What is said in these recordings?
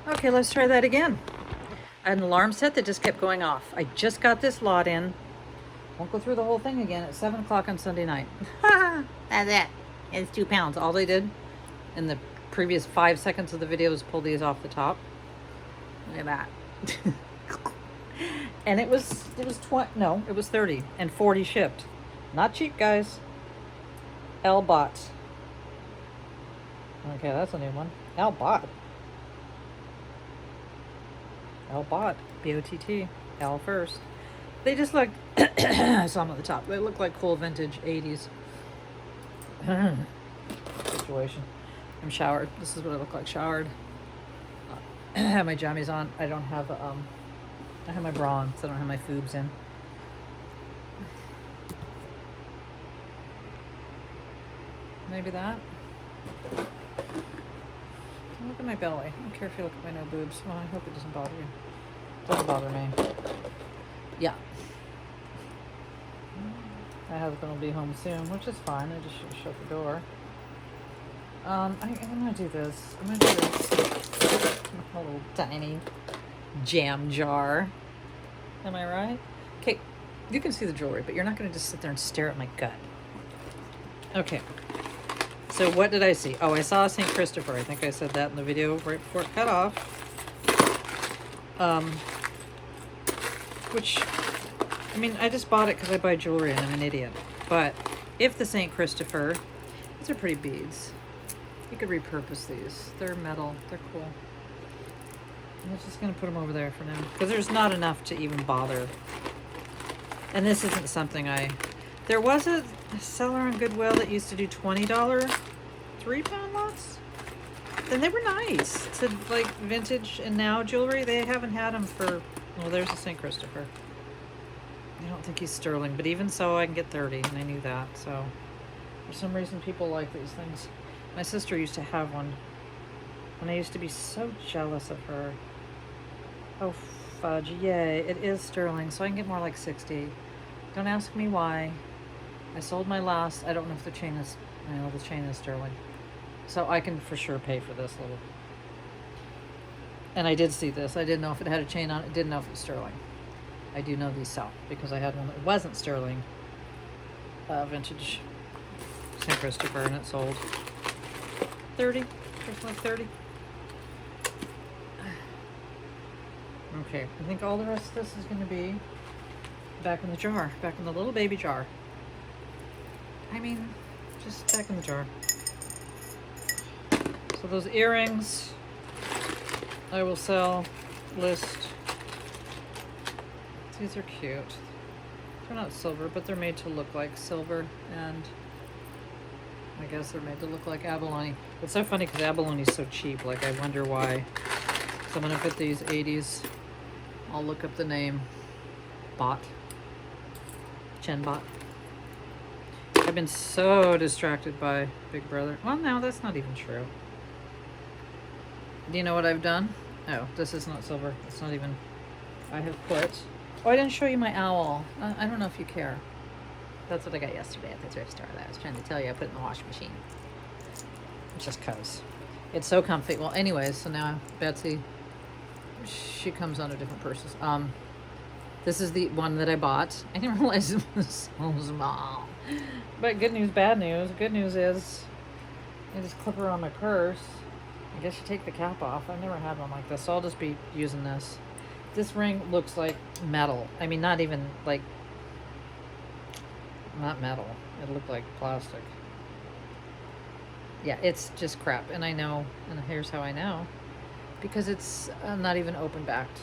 Okay, let's try that again. I had an alarm set that just kept going off. I just got this lot in. Won't go through the whole thing again at 7 o'clock on Sunday night. That's it. It's 2 pounds. All they did in the previous 5 seconds of the video was pull these off the top. Look at that. And it was 30 and 40 shipped. Not cheap, guys. L-Bot. Okay, that's a new one. L-Bot. L-Bot. B-O-T-T. L first. They just look, I saw them at the top. They look like cool vintage 80s situation. I'm showered. This is what I look like showered. I have my jammies on. I don't have, I have my bra on, so I don't have my foobs in. Maybe that. Look at my belly. I don't care if you look at my no boobs. Well, I hope it doesn't bother you. It doesn't bother me. Yeah. My husband will be home soon, which is fine. I just should shut the door. I'm gonna do this. I'm gonna do this. A little tiny jam jar. Am I right? Okay, you can see the jewelry, but you're not gonna just sit there and stare at my gut. Okay. So what did I see? Oh, I saw St. Christopher. I think I said that in the video right before it cut off. Which, I mean, I just bought it because I buy jewelry and I'm an idiot. But if the St. Christopher, these are pretty beads. You could repurpose these. They're metal. They're cool. I'm just going to put them over there for now. Because there's not enough to even bother. And this isn't something there was a seller on Goodwill that used to do $20 3-pound lots. And they were nice. To like vintage and now jewelry. They haven't had them for, well, there's a St. Christopher. I don't think he's sterling, but even so, I can get 30, and I knew that. So, for some reason, people like these things. My sister used to have one, and I used to be so jealous of her. Oh, fudge, yay, it is sterling, so I can get more like 60. Don't ask me why. I sold my last. I don't know if the chain is, I know the chain is sterling. So I can for sure pay for this little. And I did see this. I didn't know if it had a chain on it. Didn't know if it was sterling. I do know these sell because I had one that wasn't sterling. Vintage St. Christopher, and it sold 30. Just like 30. Okay, I think all the rest of this is going to be back in the jar. Back in the little baby jar. I mean, just back in the jar. So those earrings, I will sell, list. These are cute. They're not silver, but they're made to look like silver, and I guess they're made to look like abalone. It's so funny because abalone is so cheap. Like, I wonder why. So I'm going to put these 80s. I'll look up the name. Bot. Chenbot. I've been so distracted by Big Brother. Well, no, that's not even true. Do you know what I've done? Oh, this is not silver. It's not even... I have put... Oh, I didn't show you my owl. I don't know if you care. That's what I got yesterday at the thrift store that I was trying to tell you. I put it in the washing machine. Just cause. It's so comfy. Well, anyways, so now Betsy, she comes on a different purses. This is the one that I bought. I didn't realize it was so small. But good news, bad news. Good news is I just clip her on my purse. I guess you take the cap off. I've never had one like this, so I'll just be using this. This ring looks like metal. I mean, not even like, not metal. It looked like plastic. Yeah, it's just crap. And I know, and here's how I know. Because it's not even open backed.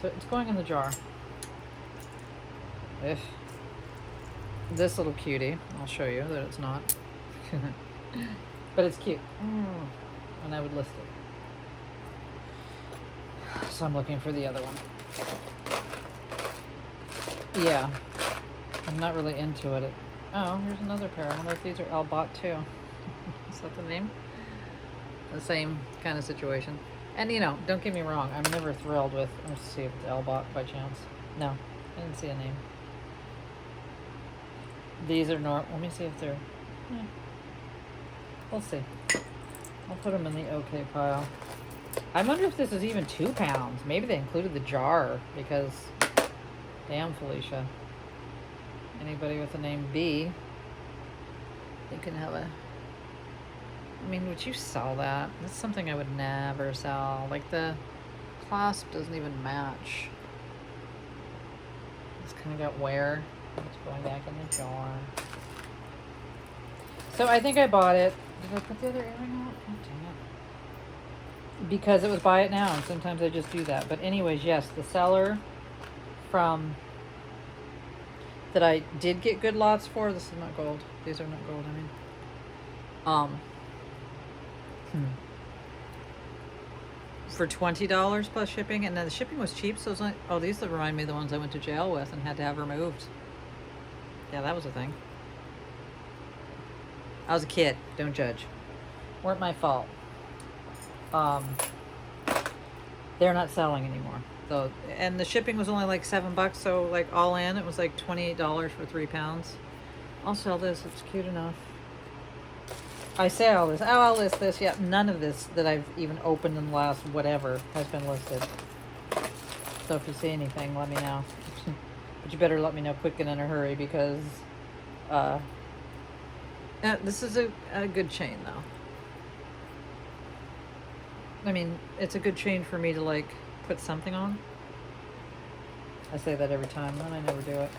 So it's going in the jar. Ugh. This little cutie, I'll show you that it's not. But it's cute. And I would list it. So I'm looking for the other one. Yeah. I'm not really into it. Oh, here's another pair. I wonder if these are L-Bot too. Is that the name? The same kind of situation. And you know, don't get me wrong, I'm never thrilled with, let's see if it's L-Bot by chance. No, I didn't see a name. These are let me see if they're, we'll see. I'll put them in the okay pile. I wonder if this is even 2 pounds. Maybe they included the jar because, damn, Felicia. Anybody with the name B, you can have a. I mean, would you sell that? That's something I would never sell. Like the clasp doesn't even match. It's kind of got wear. It's going back in the jar. So I think I bought it. Did I put the other earring out? Oh, dang it. Because it was buy it now, and sometimes I just do that. But anyways, yes, the seller from that I did get good lots for. This is not gold. These are not gold. I mean, for $20 plus shipping, and then the shipping was cheap. So it was like, oh, these remind me of the ones I went to jail with and had to have removed. Yeah, that was a thing. I was a kid. Don't judge. Weren't my fault. They're not selling anymore. So, and the shipping was only like $7. So like all in, it was like $28 for 3 pounds. I'll sell this. It's cute enough. I say all this. Oh, I'll list this. Yeah, none of this that I've even opened in the last whatever has been listed. So if you see anything, let me know. But you better let me know quick and in a hurry because this is a good chain though. I mean, it's a good chain for me to like put something on. I say that every time, and I never do it.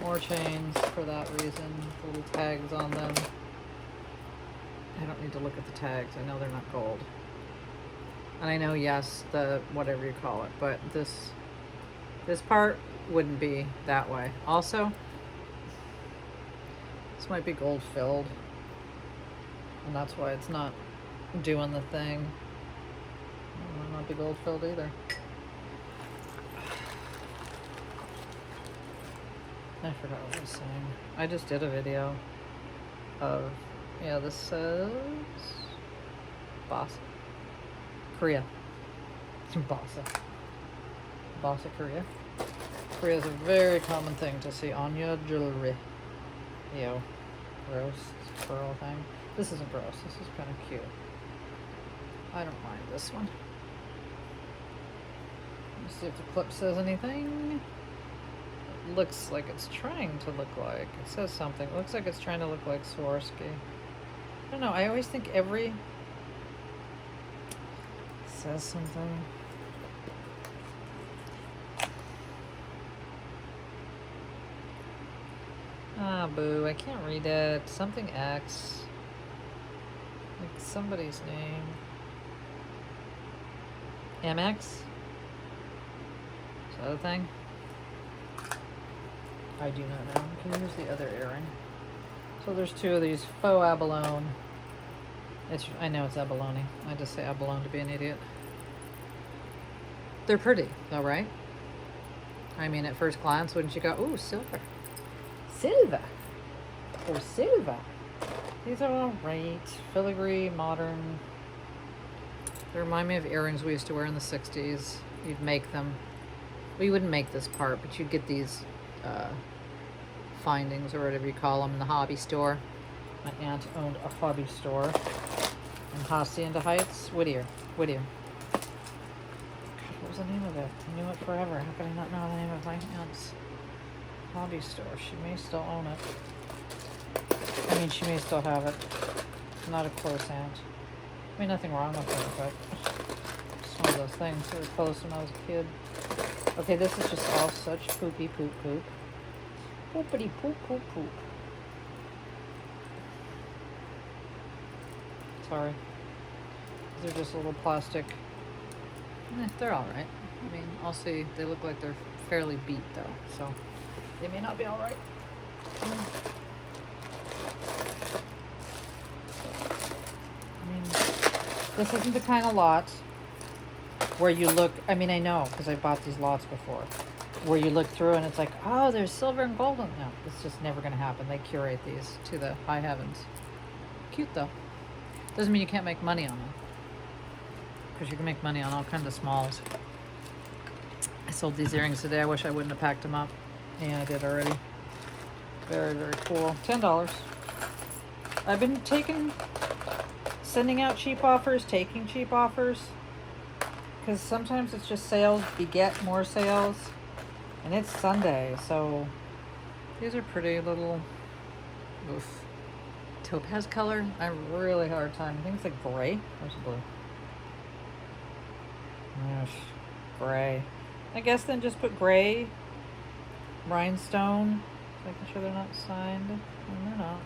More chains for that reason. The little tags on them. I don't need to look at the tags. I know they're not gold. And I know, yes, the whatever you call it, but this part wouldn't be that way. Also, this might be gold filled, and that's why it's not doing the thing. It might not be gold filled either. I forgot what I was saying. I just did a video of, yeah, this says Bossa. Korea. Bossa, Korea. Korea is a very common thing to see on your jewelry. Ew. Gross pearl thing. This isn't gross. This is kind of cute. I don't mind this one. Let's see if the clip says anything. It looks like it's trying to look like. It says something. It looks like it's trying to look like Swarovski. I don't know. I always think every says something. Ah, boo. I can't read it. Something X. Like somebody's name. MX? Is that a thing? I do not know. Okay, here's the other earring. So there's 2 of these faux abalone. I know it's abalone. I just say abalone to be an idiot. They're pretty, though, right? I mean, at first glance, wouldn't you go, ooh, silver. Silver. Or silver. These are all right. Filigree, modern. They remind me of earrings we used to wear in the 60s. You'd make them. Well, you wouldn't make this part, but you'd get these findings or whatever you call them in the hobby store. My aunt owned a hobby store in Hacienda Heights. Whittier. God, what was the name of it? I knew it forever. How could I not know the name of my aunt's hobby store? She may still own it. I mean, she may still have it. Not a close aunt. I mean, nothing wrong with her, but it's one of those things that were close when I was a kid. Okay, this is just all such poopy poop poop. Poopity poop poop poop. Sorry. These are just a little plastic. They're alright. I mean, I'll see. They look like they're fairly beat though, so they may not be alright. I mean, this isn't the kind of lot where you look, I mean, I know because I bought these lots before, where you look through and it's like, oh, there's silver and gold. No, it's just never going to happen. They curate these to the high heavens. Cute though. Doesn't mean you can't make money on them, because you can make money on all kinds of smalls. I sold these earrings today. I wish I wouldn't have packed them up. Yeah, I did already. Very, very cool. $10. I've been taking sending out cheap offers, taking cheap offers. Because sometimes it's just sales beget more sales. And it's Sunday, so these are pretty little topaz color. I have a really hard time. I think it's like gray. Where's the blue? Gosh, gray. I guess then just put gray, rhinestone, making sure they're not signed. And they're not.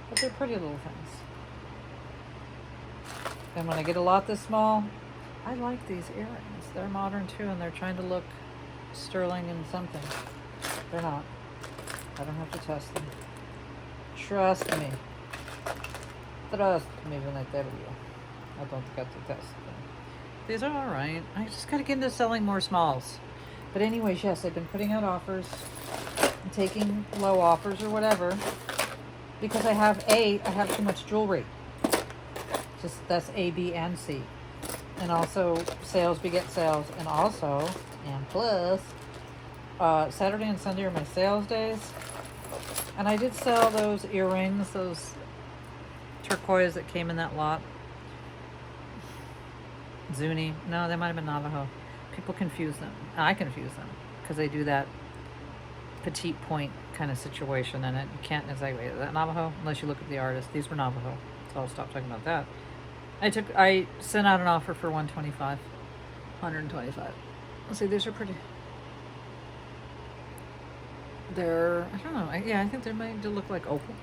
But they're pretty little things. And when I get a lot this small, I like these earrings. They're modern too, and they're trying to look sterling and something. They're not. I don't have to test them. Trust me. Trust me when I tell you. I don't have to test them. These are alright. I just gotta get into selling more smalls. But anyways, yes, I've been putting out offers and taking low offers or whatever. Because I have too much jewelry. Just that's A, B, and C. And also sales beget sales. And also, and plus, Saturday and Sunday are my sales days. And I did sell those earrings, those turquoise that came in that lot. Zuni. No, they might have been Navajo. People confuse them. I confuse them because they do that petite point kind of situation in it. You can't, it's like, wait, is that Navajo? Unless you look at the artist. These were Navajo. So I'll stop talking about that. I sent out an offer for 125. 125. Let's see, these are pretty. They're, I don't know. I think they're made to look like opal.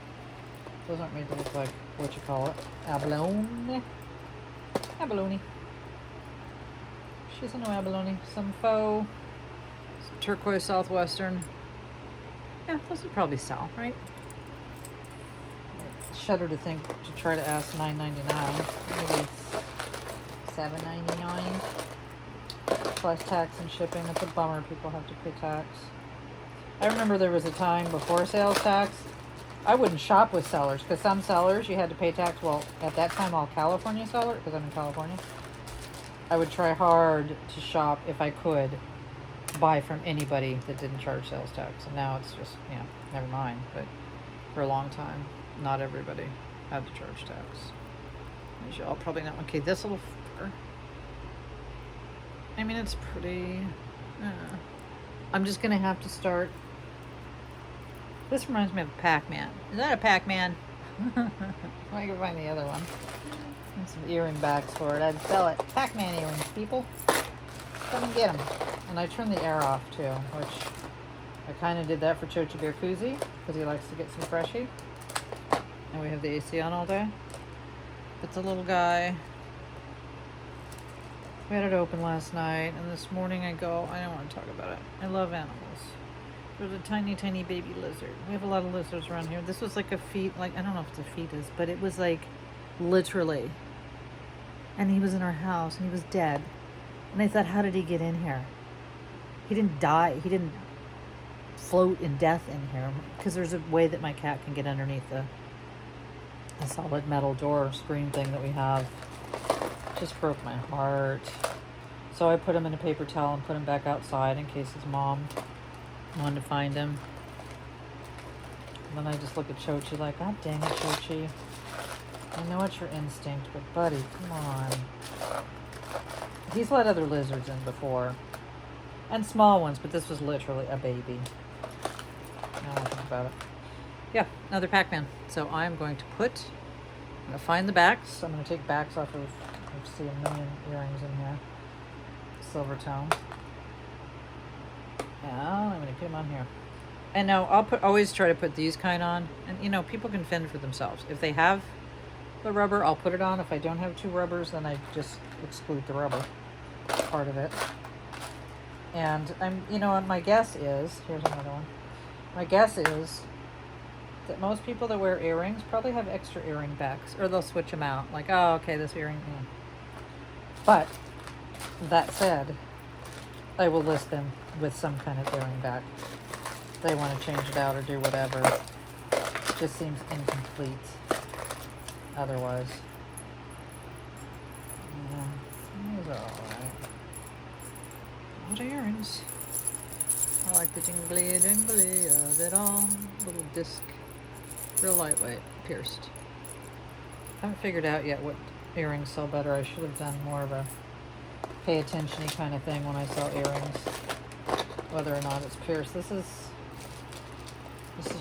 Those aren't made to look like, what you call it, abalone. Abalone. She's a no abalone. Some faux, some turquoise southwestern. Yeah, those would probably sell, right? Shudder to think to try to ask $9.99, maybe $7.99 plus tax and shipping. It's a bummer people have to pay tax. I remember there was a time before sales tax. I wouldn't shop with sellers because some sellers you had to pay tax. Well, at that time, all California sellers, because I'm in California, I would try hard to shop if I could buy from anybody that didn't charge sales tax. And now it's just, never mind. But for a long time, not everybody had to charge tax. As y'all probably know. Okay, this little fur. I mean, it's pretty. I'm just going to have to start. This reminds me of a Pac-Man. Is that a Pac-Man? I can find the other one. And some earring backs for it. I'd sell it. Pac-Man earrings, people. Come and get them. And I turned the air off too, which I kind of did that for Chochi Bear Koozie because he likes to get some freshy. And we have the AC on all day. But the little guy, we had it open last night, and this morning I don't want to talk about it. I love animals. There's a tiny, tiny baby lizard. We have a lot of lizards around here. This was like a I don't know if it's a fetus, but it was like literally. And he was in our house, and he was dead. And I thought, how did he get in here? He didn't die. He didn't float in death in here. Because there's a way that my cat can get underneath the solid metal door screen thing that we have. Just broke my heart. So I put him in a paper towel and put him back outside in case his mom wanted to find him. And then I just look at Chochi like, God dang it, Chochi. I know it's your instinct, but buddy, come on. He's let other lizards in before. And small ones, but this was literally a baby. Now I think about it. Yeah, another Pac-Man. So I'm going to find the backs. I'm going to take backs off of, I see a million earrings in here. Silver tone. Yeah, I'm going to put them on here. And now I'll always try to put these kind on. And people can fend for themselves. If they have the rubber, I'll put it on. If I don't have two rubbers, then I just exclude the rubber part of it. And my guess is, here's another one. My guess is that most people that wear earrings probably have extra earring backs, or they'll switch them out. Like, oh, okay, this earring. Yeah. But that said, I will list them with some kind of earring back. If they want to change it out or do whatever. It just seems incomplete otherwise. Yeah, these are alright. What earrings? I like the jingly of it all. Little disc. Real lightweight. Pierced. haven't figured out yet what earrings sell better. I should have done more of a pay attention-y kind of thing when I sell earrings, whether or not it's pierced. This is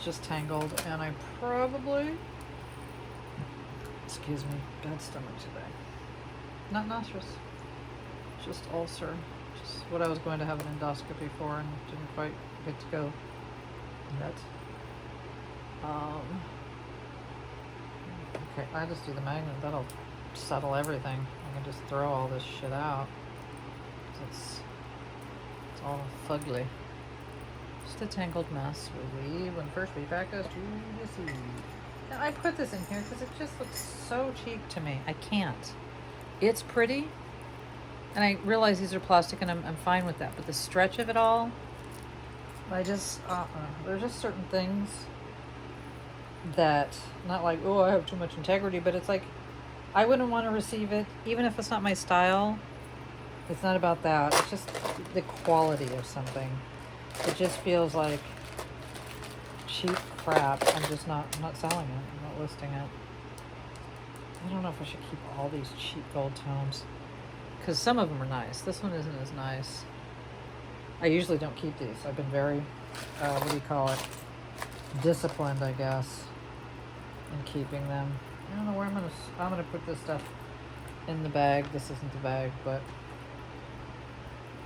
just tangled, and I probably, excuse me, bad stomach today. Not nauseous, just ulcer. Just what I was going to have an endoscopy for and didn't quite get to go yet. Okay, I just do the magnet. That'll settle everything. I can just throw all this shit out. It's all fugly. Just a tangled mess. When first we back us to the sea. Now I put this in here because it just looks so cheap to me. I can't. It's pretty, and I realize these are plastic, and I'm fine with that. But the stretch of it all, I just there's just certain things that, not like, oh, I have too much integrity, but it's like I wouldn't want to receive it even if it's not my style. It's not about that. It's just the quality of something. It just feels like cheap crap. I'm not selling it. I'm not listing it. I don't know if I should keep all these cheap gold tones, because some of them are nice. This one isn't as nice. I usually don't keep these. I've been very, what do you call it, disciplined, I guess, in keeping them. I don't know where I'm gonna put this stuff in the bag. This isn't the bag, but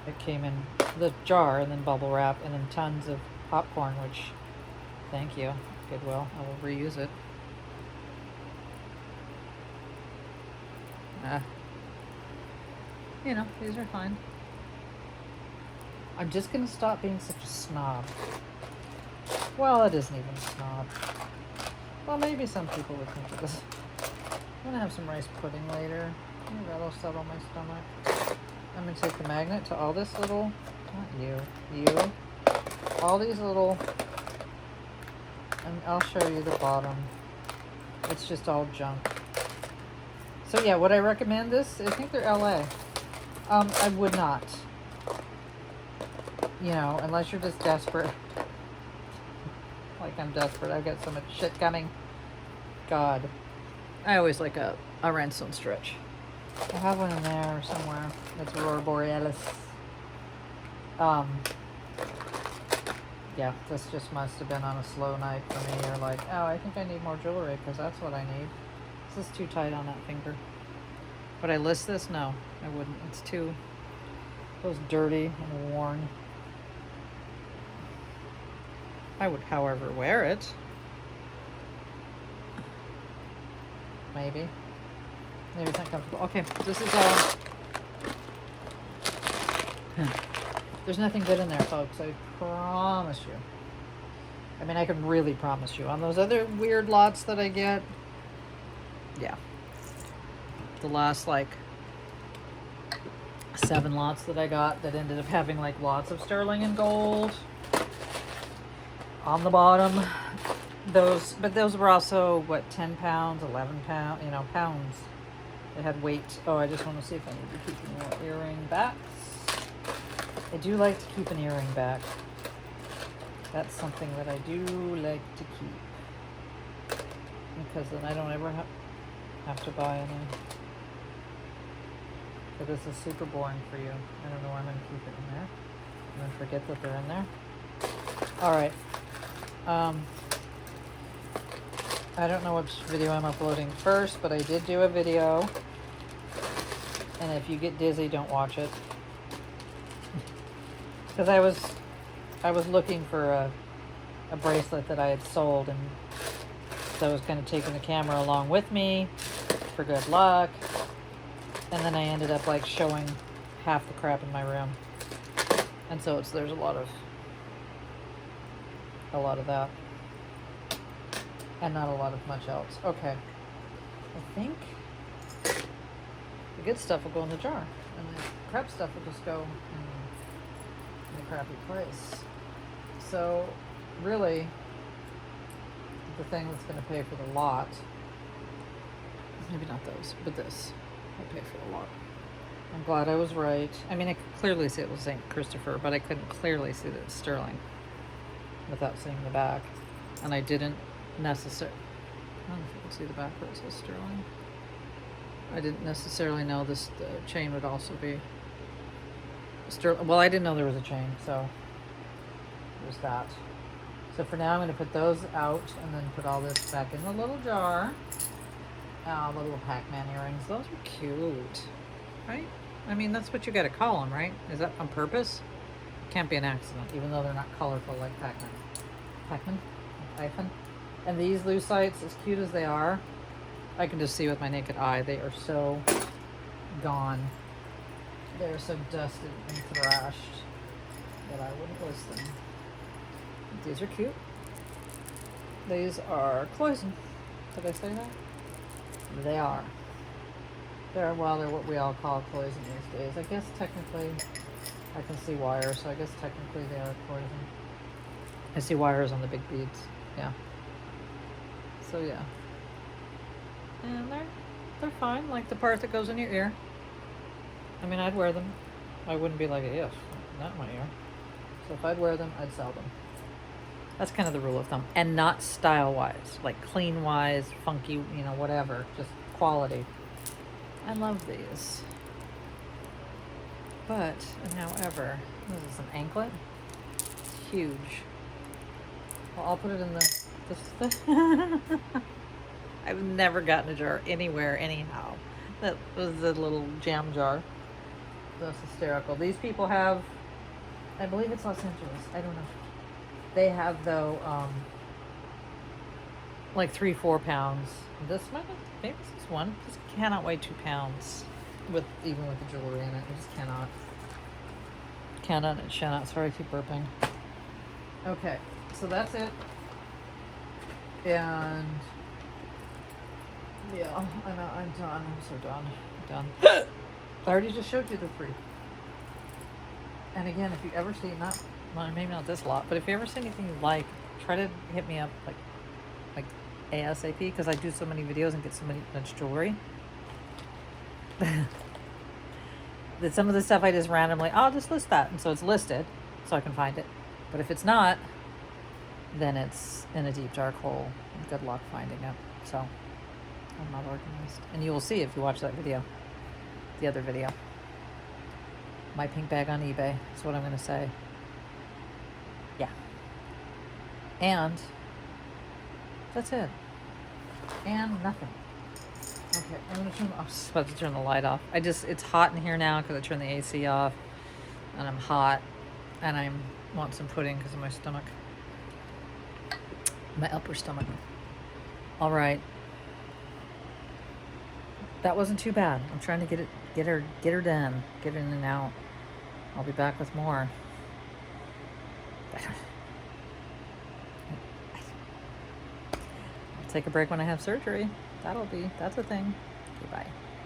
it came in the jar, and then bubble wrap, and then tons of popcorn, which, thank you, Goodwill. I will reuse it. You know, these are fine. I'm just gonna stop being such a snob. Well, it isn't even a snob. Well, maybe some people would think it is. I'm gonna have some rice pudding later. Maybe that'll settle my stomach. I'm gonna take the magnet to all this little, not all these little, and I'll show you the bottom. It's just all junk. So yeah, would I recommend this? I think they're LA. I would not. You know, unless you're just desperate. Like I'm desperate. I've got so much shit coming. God. I always like a rhinestone stretch. I have one in there somewhere. It's Aurora Borealis. Yeah, this just must have been on a slow night for me. Or like, oh, I think I need more jewelry because that's what I need. This is too tight on that finger. Would I list this? No, I wouldn't. It's too, feels dirty and worn. I would, however, wear it. Maybe. Maybe it's not comfortable. Okay, this is all. There's nothing good in there, folks. I promise you. I mean, I can really promise you. On those other weird lots that I get, yeah. The last, like, 7 lots that I got that ended up having, like, lots of sterling and gold on the bottom. But those were also, what, 10 pounds, 11 pounds, you know, pounds. They had weight. Oh, I just want to see if I need to keep any more earring backs. I do like to keep an earring back. That's something that I do like to keep. Because then I don't ever have to buy any. But this is super boring for you. I don't know why I'm going to keep it in there. I'm going to forget that they're in there. All right. I don't know which video I'm uploading first, but I did do a video. And if you get dizzy, don't watch it. Because I was looking for a bracelet that I had sold, and so I was kind of taking the camera along with me for good luck. And then I ended up like showing half the crap in my room. And so there's a lot of that. And not a lot of much else. Okay. I think the good stuff will go in the jar. And the crap stuff will just go in a crappy place. So really, the thing that's going to pay for the lot, maybe not those, but this will pay for the lot. I'm glad I was right. I mean, I could clearly see it was St. Christopher, but I couldn't clearly see that it's sterling without seeing the back. And I didn't necessarily, I don't know if you can see the back where it says sterling. I didn't necessarily know this chain would also be sterling. Well, I didn't know there was a chain, so there's that. So for now, I'm going to put those out and then put all this back in the little jar. The little Pac-Man earrings. Those are cute, right? I mean, that's what you got to call them, right? Is that on purpose? Can't be an accident, even though they're not colorful like Pac-Man. Pac-Man? Iphone? And these lucite's, as cute as they are, I can just see with my naked eye, they are so gone. They're so dusted and thrashed that I wouldn't list them. These are cute. These are cloison. Did I say that? They are. They're what we all call cloison these days. I guess technically I can see wires, so I guess technically they are cloison. I see wires on the big beads. Yeah. So yeah. And they're fine, like the part that goes in your ear. I mean, I'd wear them. I wouldn't be like, yes, not my ear. So if I'd wear them, I'd sell them. That's kind of the rule of thumb. And not style-wise, like clean-wise, funky, you know, whatever. Just quality. I love these. But, and however, this is an anklet. It's huge. Well, I'll put it in the I've never gotten a jar anywhere, anyhow. That was the little jam jar. That's hysterical. These people have, I believe it's Los Angeles. I don't know. They have, though, like 3-4 pounds. This might be, maybe this is one. This cannot weigh 2 pounds, even with the jewelry in it. It just cannot. Cannot and shannot. Sorry, I keep burping. Okay, so that's it. And yeah, I know, I'm done. I'm so done. I'm done. I already just showed you the 3. And again, if you ever see, well, maybe not this lot, but if you ever see anything you like, try to hit me up like ASAP, because I do so many videos and get so much jewelry that some of the stuff I just randomly, I'll just list that, and so it's listed so I can find it. But if it's not, then it's in a deep dark hole. Good luck finding it. So I'm not organized, and you will see if you watch that video, the other video. My pink bag on eBay is what I'm going to say. Yeah. And that's it. And nothing. Okay, I'm going to turn, I was about to turn the light off. It's hot in here now because I turned the AC off. And I'm hot. And I want some pudding because of my stomach. My upper stomach. All right. That wasn't too bad. I'm trying to get her done. Get in and out. I'll be back with more. I'll take a break when I have surgery. That's a thing. Okay, bye.